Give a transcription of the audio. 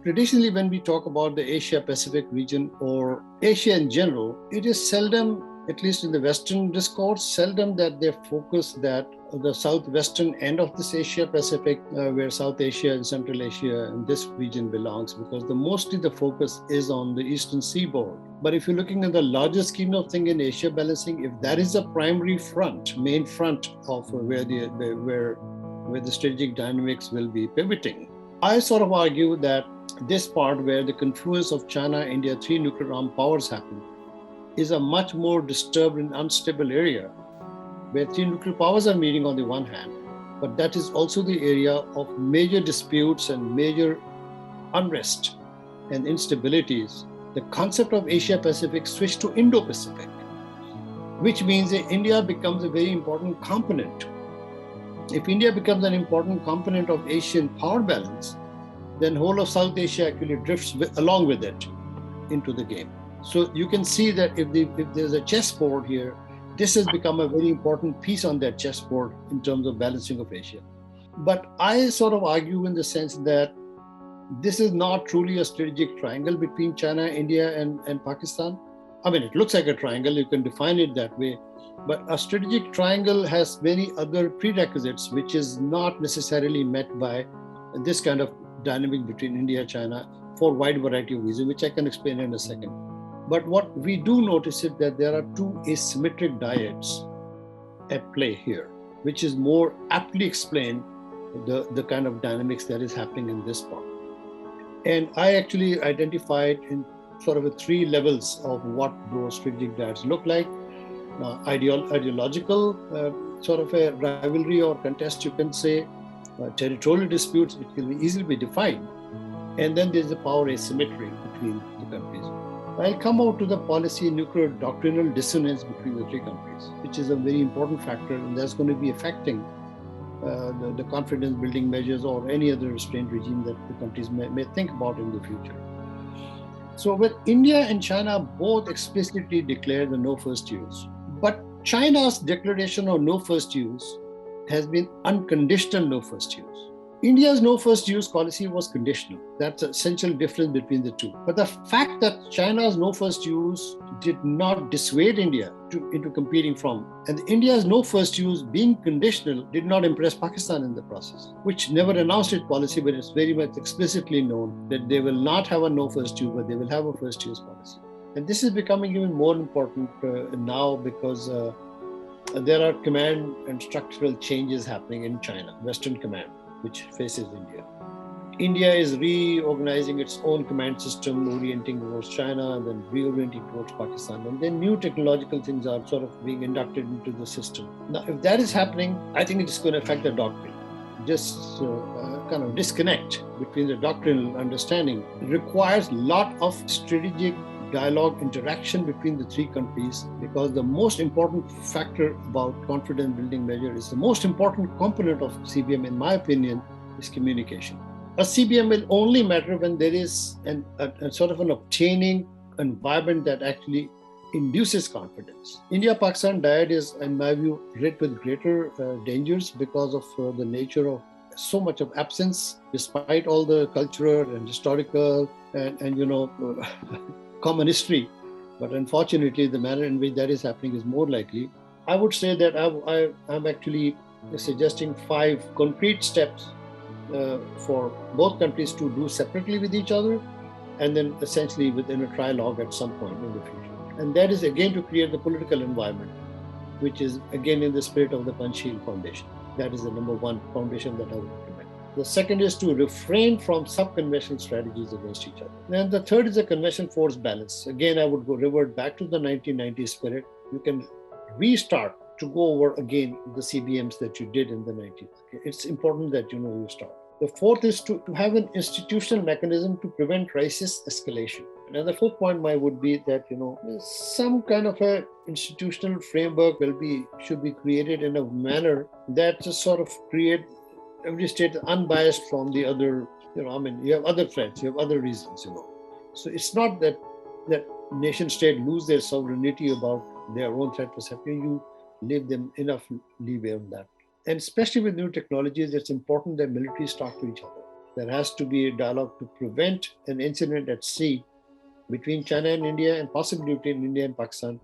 Traditionally, when we talk about the Asia-Pacific region or Asia in general, it is seldom, at least in the Western discourse, seldom that they focus that the southwestern end of this Asia-Pacific, where South Asia and Central Asia and this region belongs, because mostly the focus is on the eastern seaboard. But if you're looking at the larger scheme of things in Asia balancing, if that is a primary front, main front of where the strategic dynamics will be pivoting, I sort of argue that this part where the confluence of China, India, three nuclear armed powers happen, is a much more disturbed and unstable area where three nuclear powers are meeting on the one hand, but that is also the area of major disputes and major unrest and instabilities. The concept of Asia-Pacific switched to Indo-Pacific, which means that India becomes a very important component. If India becomes an important component of Asian power balance, then whole of South Asia actually drifts along with it into the game. So you can see that if there's a chessboard here, this has become a very important piece on that chessboard in terms of balancing of Asia. But I sort of argue in the sense that this is not truly a strategic triangle between China, India, and Pakistan. I mean, it looks like a triangle, you can define it that way, but a strategic triangle has many other prerequisites, which is not necessarily met by this kind of dynamic between India and China for a wide variety of reasons, which I can explain in a second. But what we do notice is that there are two asymmetric dyads at play here, which is more aptly explain the kind of dynamics that is happening in this part. And I actually identified in sort of three levels of what those strategic dyads look like. Ideological, sort of a rivalry or contest, you can say, territorial disputes, which can easily be defined. And then there's the power asymmetry between the countries. I'll come out to the policy nuclear doctrinal dissonance between the three countries, which is a very important factor, and that's going to be affecting the confidence building measures or any other restraint regime that the countries may think about in the future. So with India and China both explicitly declared the no first use, but China's declaration of no first use has been unconditional no first use. India's no first use policy was conditional. That's the essential difference between the two. But the fact that China's no first use did not dissuade India into competing from, and India's no first use being conditional did not impress Pakistan in the process, which never announced its policy, but it's very much explicitly known that they will not have a no first use, but they will have a first use policy. And this is becoming even more important now because there are command and structural changes happening in China, Western Command, which faces India. India is reorganizing its own command system, orienting towards China and then reorienting towards Pakistan. And then new technological things are sort of being inducted into the system. Now, if that is happening, I think it's going to affect the doctrine. This kind of disconnect between the doctrinal understanding requires a lot of strategic dialogue interaction between the three countries, because the most important factor about confidence building measure is the most important component of CBM, in my opinion, is communication. A CBM will only matter when there is a sort of an obtaining environment that actually induces confidence. India-Pakistan dyad is, in my view, hit with greater dangers because of the nature of so much of absence, despite all the cultural and historical and common history. But unfortunately, the manner in which that is happening is more likely. I would say that I'm actually suggesting 5 concrete steps for both countries to do separately with each other, and then essentially within a trilogue at some point in the future. And that is again to create the political environment, which is again in the spirit of the Panchsheel Foundation. That is the number 1 foundation that I would recommend. The second is to refrain from sub-conventional strategies against each other. And the third is a convention force balance. Again, I would revert back to the 1990s spirit. You can restart to go over again the CBMs that you did in the 90s. It's important that you start. The fourth is to have an institutional mechanism to prevent crisis escalation. And the fourth point would be that some kind of a institutional framework should be created in a manner that just sort of create every state unbiased from the other. You have other threats, you have other reasons. So it's not that nation state lose their sovereignty about their own threat perception. You leave them enough leeway on that. And especially with new technologies, it's important that militaries talk to each other. There has to be a dialogue to prevent an incident at sea between China and India, and possibly between India and Pakistan,